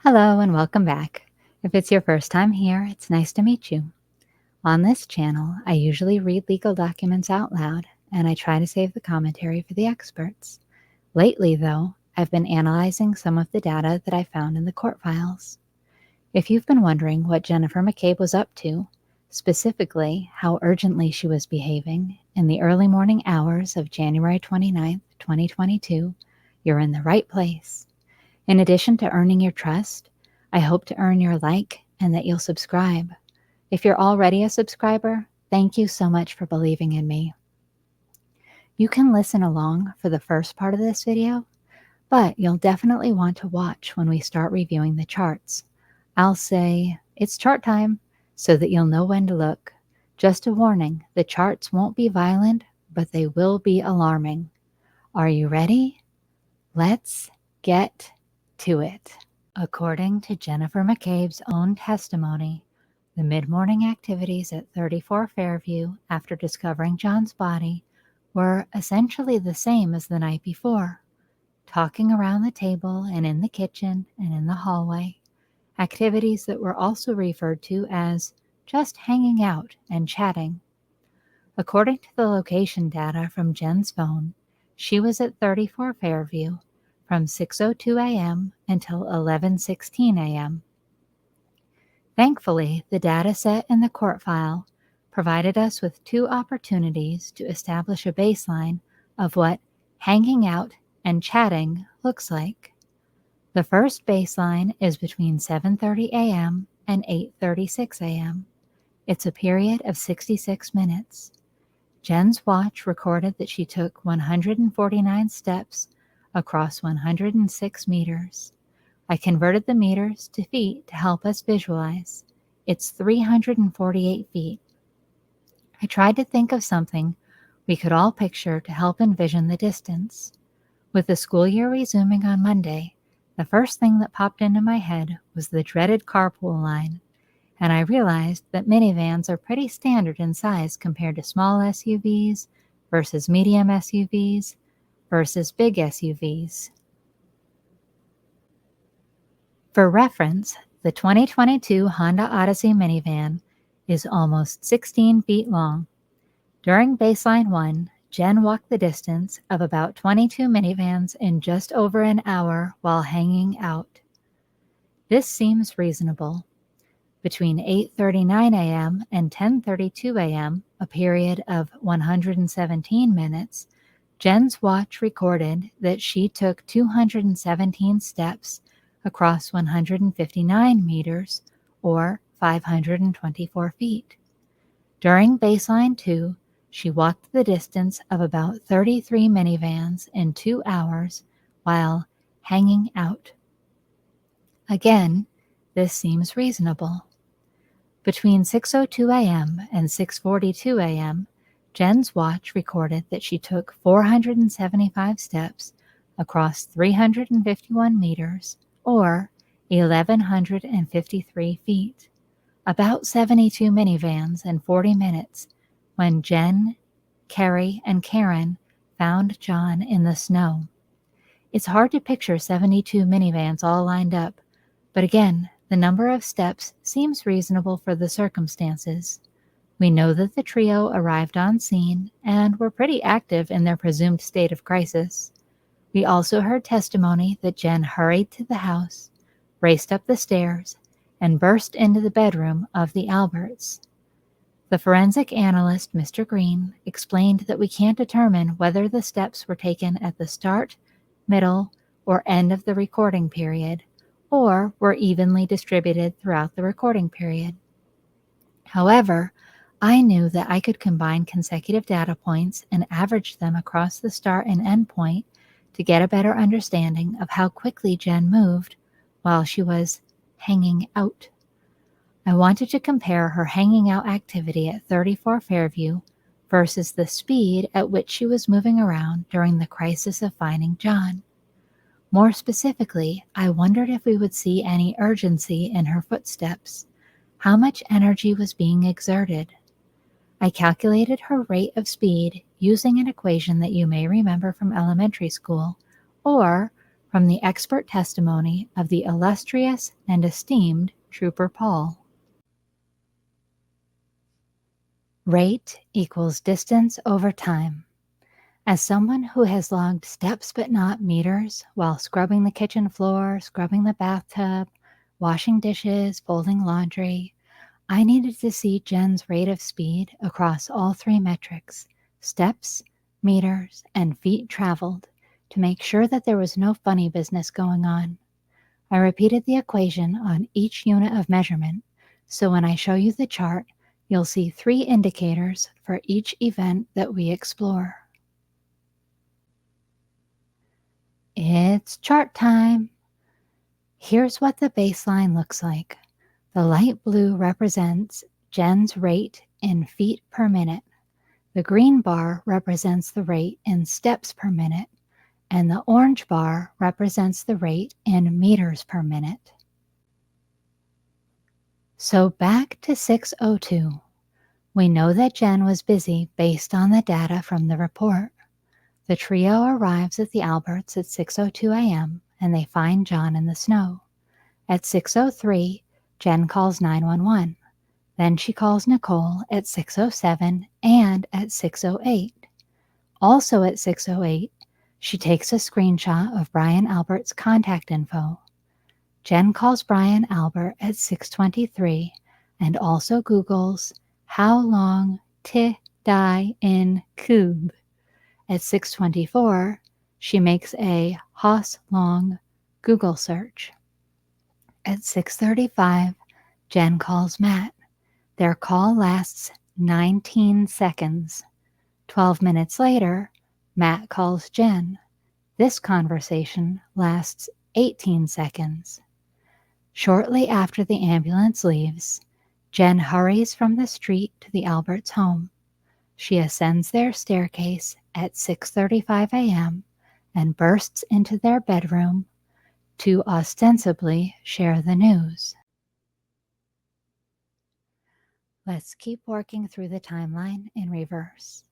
Hello and welcome back. If it's your first time here, it's nice to meet you. On this channel, I usually read legal documents out loud and I try to save the commentary for the experts. Lately, though, I've been analyzing some of the data that I found in the court files. If you've been wondering what Jennifer McCabe was up to, specifically how urgently she was behaving in the early morning hours of January 29th, 2022, you're in the right place. In addition to earning your trust, I hope to earn your like and that you'll subscribe. If you're already a subscriber, thank you so much for believing in me. You can listen along for the first part of this video, but you'll definitely want to watch when we start reviewing the charts. I'll say, it's chart time, so that you'll know when to look. Just a warning, the charts won't be violent, but they will be alarming. Are you ready? Let's get to it. According to Jennifer McCabe's own testimony, the mid-morning activities at 34 Fairview after discovering John's body were essentially the same as the night before. Talking around the table and in the kitchen and in the hallway, activities that were also referred to as just hanging out and chatting. According to the location data from Jen's phone, she was at 34 Fairview from 6:02 a.m. until 11:16 a.m. Thankfully, the data set in the court file provided us with two opportunities to establish a baseline of what hanging out and chatting looks like. The first baseline is between 7:30 a.m. and 8:36 a.m. It's a period of 66 minutes. Jen's watch recorded that she took 149 steps across 106 meters. I converted the meters to feet to help us visualize. It's 348 feet. I tried to think of something we could all picture to help envision the distance. With the school year resuming on Monday, the first thing that popped into my head was the dreaded carpool line, and I realized that minivans are pretty standard in size compared to small SUVs versus medium SUVs versus big SUVs. For reference, the 2022 Honda Odyssey minivan is almost 16 feet long. During baseline 1, Jen walked the distance of about 22 minivans in just over an hour while hanging out. This seems reasonable. Between 8:39 a.m. and 10:32 a.m., a period of 117 minutes, Jen's watch recorded that she took 217 steps across 159 meters, or 524 feet. During baseline 2, she walked the distance of about 33 minivans in 2 hours while hanging out. Again, this seems reasonable. Between 6:02 a.m. and 6:42 a.m., Jen's watch recorded that she took 475 steps across 351 meters, or 1,153 feet, about 72 minivans in 40 minutes, when Jen, Carrie, and Karen found John in the snow. It's hard to picture 72 minivans all lined up, but again, the number of steps seems reasonable for the circumstances. We know that the trio arrived on scene and were pretty active in their presumed state of crisis. We also heard testimony that Jen hurried to the house, raced up the stairs, and burst into the bedroom of the Alberts. The forensic analyst, Mr. Green, explained that we can't determine whether the steps were taken at the start, middle, or end of the recording period, or were evenly distributed throughout the recording period. However, I knew that I could combine consecutive data points and average them across the start and end point to get a better understanding of how quickly Jen moved while she was hanging out. I wanted to compare her hanging out activity at 34 Fairview versus the speed at which she was moving around during the crisis of finding John. More specifically, I wondered if we would see any urgency in her footsteps, how much energy was being exerted. I calculated her rate of speed using an equation that you may remember from elementary school, or from the expert testimony of the illustrious and esteemed Trooper Paul. Rate equals distance over time. As someone who has logged steps but not meters while scrubbing the kitchen floor, scrubbing the bathtub, washing dishes, folding laundry, I needed to see Jen's rate of speed across all three metrics, steps, meters, and feet traveled, to make sure that there was no funny business going on. I repeated the equation on each unit of measurement, so when I show you the chart, you'll see 3 indicators for each event that we explore. It's chart time. Here's what the baseline looks like. The light blue represents Jen's rate in feet per minute. The green bar represents the rate in steps per minute, and the orange bar represents the rate in meters per minute. So back to 6:02. We know that Jen was busy based on the data from the report. The trio arrives at the Alberts at 6:02 a.m. and they find John in the snow. At 6:03, Jen calls 911. Then she calls Nicole at 6:07 and at 6:08. Also at 6:08, she takes a screenshot of Brian Albert's contact info. Jen calls Brian Albert at 6:23 and also Googles how long to die in cube. At 6:24, she makes a Haas long Google search. At 6:35, Jen calls Matt. Their call lasts 19 seconds. 12 minutes later, Matt calls Jen. This conversation lasts 18 seconds. Shortly after the ambulance leaves, Jen hurries from the street to the Alberts' home. She ascends their staircase at 6:35 a.m. and bursts into their bedroom to ostensibly share the news. Let's keep working through the timeline in reverse.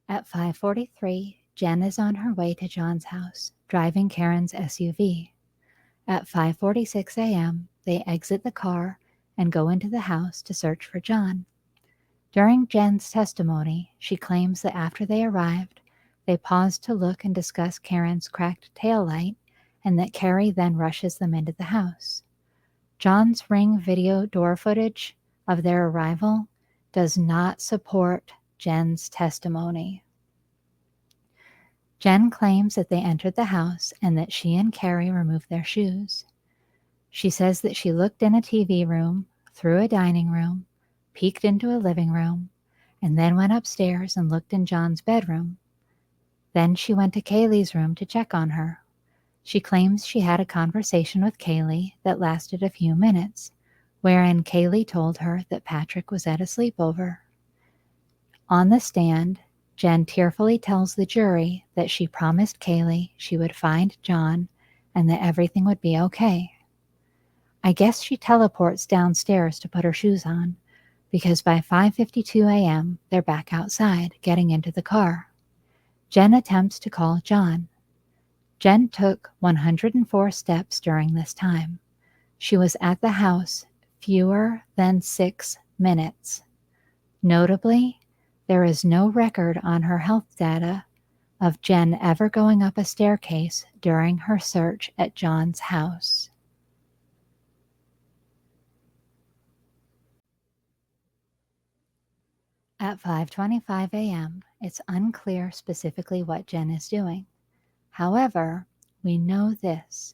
At 5:43, Jen is on her way to John's house, driving Karen's SUV. At 5:46 a.m., they exit the car and go into the house to search for John. During Jen's testimony, she claims that after they arrived, they paused to look and discuss Karen's cracked taillight, and that Carrie then rushes them into the house. John's Ring video door footage of their arrival does not support Jen's testimony. Jen claims that they entered the house and that she and Carrie removed their shoes. She says that she looked in a TV room, through a dining room, peeked into a living room, and then went upstairs and looked in John's bedroom. Then she went to Kaylee's room to check on her. She claims she had a conversation with Kaylee that lasted a few minutes, wherein Kaylee told her that Patrick was at a sleepover. On the stand, Jen tearfully tells the jury that she promised Kaylee she would find John and that everything would be okay. I guess she teleports downstairs to put her shoes on, because by 5:52 a.m., they're back outside, getting into the car. Jen attempts to call John. Jen took 104 steps during this time. She was at the house fewer than 6 minutes. Notably, there is no record on her health data of Jen ever going up a staircase during her search at John's house. At 5:25 a.m., it's unclear specifically what Jen is doing. However, we know this.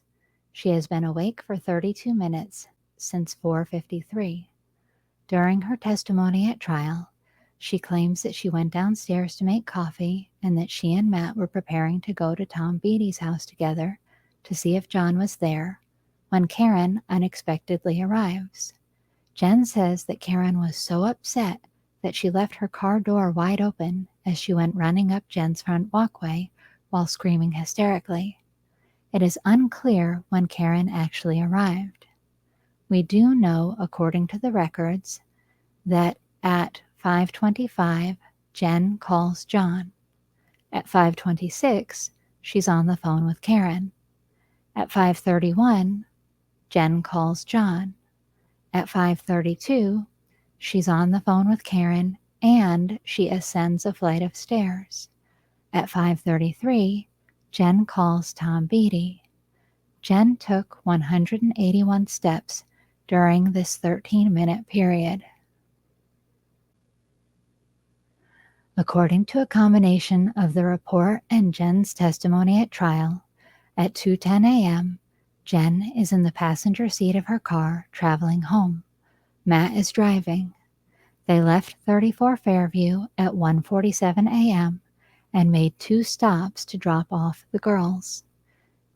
She has been awake for 32 minutes since 4:53. During her testimony at trial, she claims that she went downstairs to make coffee and that she and Matt were preparing to go to Tom Beatty's house together to see if John was there when Karen unexpectedly arrives. Jen says that Karen was so upset that she left her car door wide open as she went running up Jen's front walkway while screaming hysterically. It is unclear when Karen actually arrived. We do know, according to the records, that at 5:25, Jen calls John. At 5:26, she's on the phone with Karen. At 5:31, Jen calls John. At 5:32, she's on the phone with Karen and she ascends a flight of stairs. At 5:33, Jen calls Tom Beatty. Jen took 181 steps during this 13-minute period. According to a combination of the report and Jen's testimony at trial, at 2:10 a.m., Jen is in the passenger seat of her car traveling home. Matt is driving. They left 34 Fairview at 1:47 a.m. and made 2 stops to drop off the girls.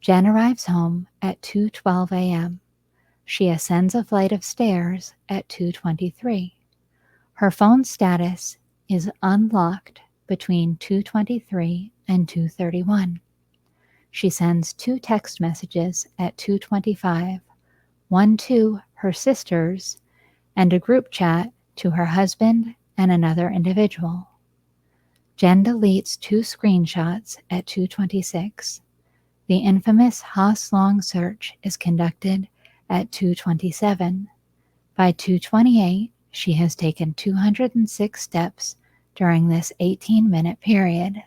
Jen arrives home at 2:12 a.m. She ascends a flight of stairs at 2:23. Her phone status is unlocked between 2:23 and 2:31. She sends 2 text messages at 2:25, one to her sisters and a group chat to her husband and another individual. Jen deletes 2 screenshots at 2:26. The infamous Haas Long search is conducted at 2:27. By 2:28, she has taken 206 steps during this 18-minute period.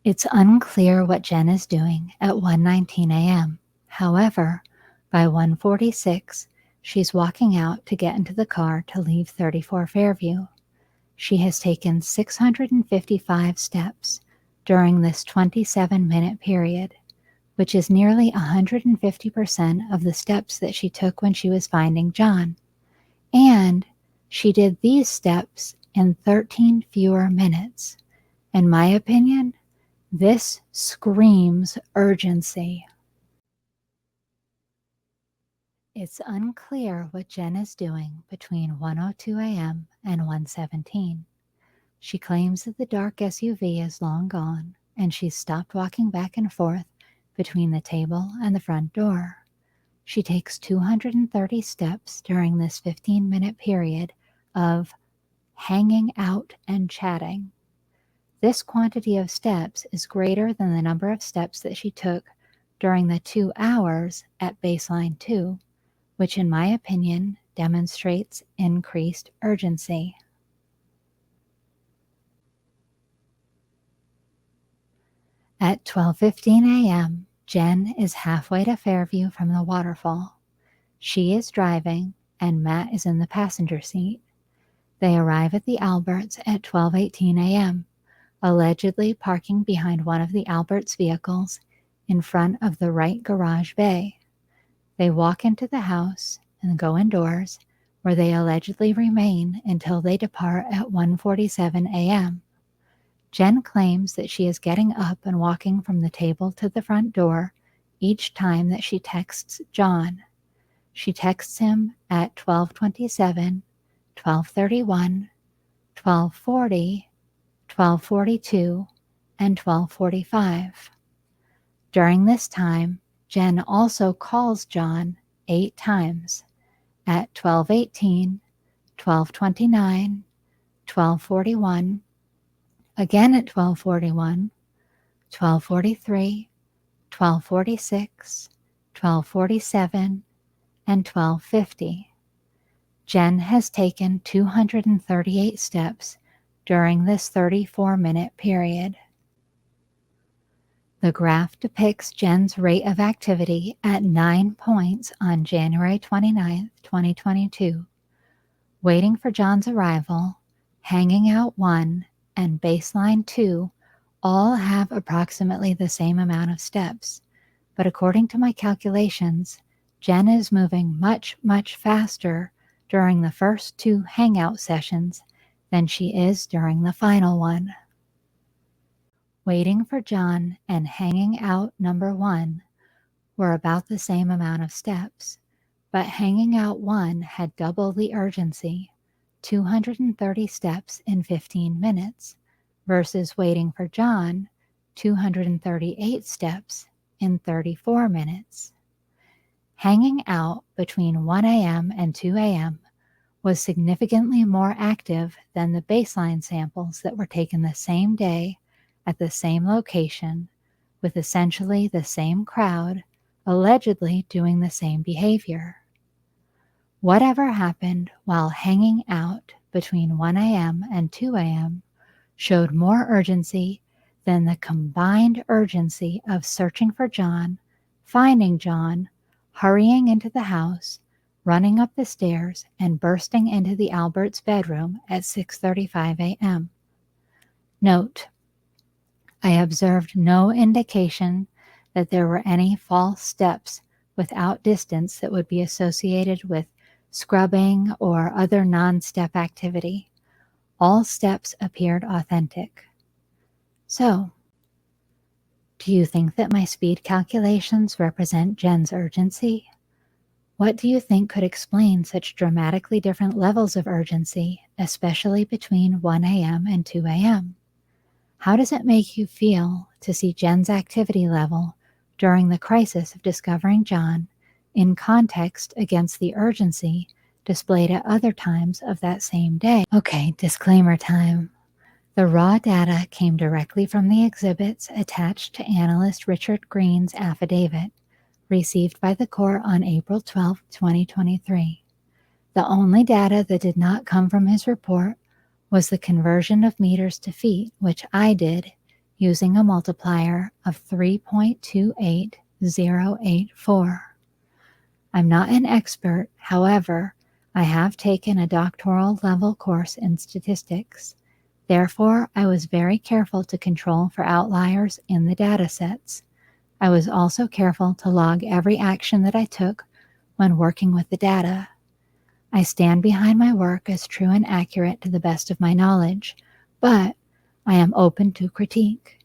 It's unclear what Jen is doing at 1:19 a.m. However, by 1:46, she's walking out to get into the car to leave 34 Fairview. She has taken 655 steps during this 27-minute period, which is nearly 150% of the steps that she took when she was finding John. And she did these steps in 13 fewer minutes. In my opinion, this screams urgency. It's unclear what Jen is doing between 1:02 a.m. and 1:17. She claims that the dark SUV is long gone and she's stopped walking back and forth between the table and the front door. She takes 230 steps during this 15-minute period of hanging out and chatting. This quantity of steps is greater than the number of steps that she took during the 2 hours at baseline 2, which in my opinion demonstrates increased urgency. At 12:15 a.m., Jen is halfway to Fairview from the waterfall. She is driving and Matt is in the passenger seat. They arrive at the Alberts at 12:18 a.m., allegedly parking behind one of the Alberts' vehicles in front of the right garage bay. They walk into the house and go indoors, where they allegedly remain until they depart at 1:47 a.m. Jen claims that she is getting up and walking from the table to the front door each time that she texts John. She texts him at 12:27, 12:31, 12:40, 12:42, and 12:45. During this time, Jen also calls John 8 times at 12:18, 12:29, 12:41, again at 12:41, 12:43, 12:46, 12:47, and 12:50. Jen has taken 238 steps during this 34-minute period. The graph depicts Jen's rate of activity at 9 points on January 29, 2022. Waiting for John's arrival, hanging out 1, and baseline 2 all have approximately the same amount of steps, but according to my calculations, Jen is moving much, much faster during the first 2 hangout sessions than she is during the final one. Waiting for John and hanging out number 1 were about the same amount of steps, but hanging out 1 had double the urgency, 230 steps in 15 minutes, versus waiting for John, 238 steps in 34 minutes. Hanging out between 1 a.m. and 2 a.m. was significantly more active than the baseline samples that were taken the same day at the same location, with essentially the same crowd, allegedly doing the same behavior. Whatever happened while hanging out between 1 a.m. and 2 a.m. showed more urgency than the combined urgency of searching for John, finding John, hurrying into the house, running up the stairs, and bursting into the Albert's bedroom at 6:35 a.m. Note: I observed no indication that there were any false steps without distance that would be associated with scrubbing or other non-step activity. All steps appeared authentic. So, do you think that my speed calculations represent Jen's urgency? What do you think could explain such dramatically different levels of urgency, especially between 1 a.m. and 2 a.m.? How does it make you feel to see Jen's activity level during the crisis of discovering John in context against the urgency displayed at other times of that same day? Okay, disclaimer time. The raw data came directly from the exhibits attached to analyst Richard Green's affidavit, received by the court on April 12, 2023. The only data that did not come from his report was the conversion of meters to feet, which I did using a multiplier of 3.28084. I'm not an expert, however, I have taken a doctoral level course in statistics. Therefore, I was very careful to control for outliers in the data sets. I was also careful to log every action that I took when working with the data. I stand behind my work as true and accurate to the best of my knowledge, but I am open to critique.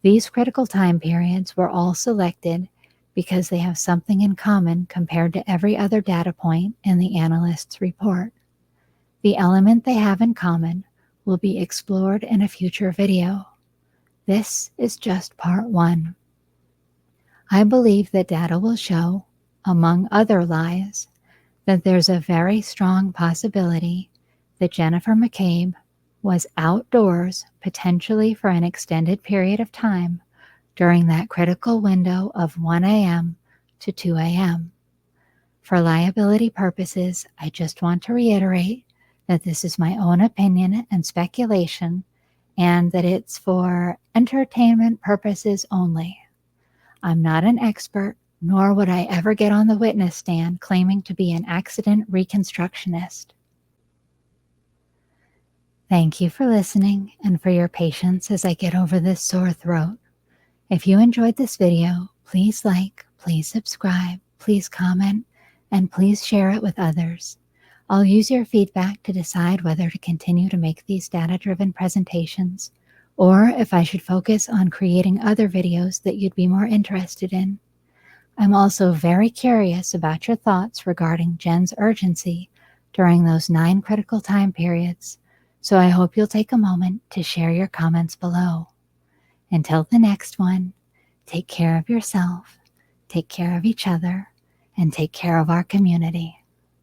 These critical time periods were all selected because they have something in common compared to every other data point in the analyst's report. The element they have in common will be explored in a future video. This is just part 1. I believe that data will show, among other lies, that there's a very strong possibility that Jennifer McCabe was outdoors potentially for an extended period of time during that critical window of 1 a.m. to 2 a.m. For liability purposes, I just want to reiterate that this is my own opinion and speculation, and that it's for entertainment purposes only. I'm not an expert, nor would I ever get on the witness stand claiming to be an accident reconstructionist. Thank you for listening and for your patience as I get over this sore throat. If you enjoyed this video, please like, please subscribe, please comment, and please share it with others. I'll use your feedback to decide whether to continue to make these data-driven presentations, or if I should focus on creating other videos that you'd be more interested in. I'm also very curious about your thoughts regarding Jen's urgency during those 9 critical time periods, so I hope you'll take a moment to share your comments below. Until the next one, take care of yourself, take care of each other, and take care of our community.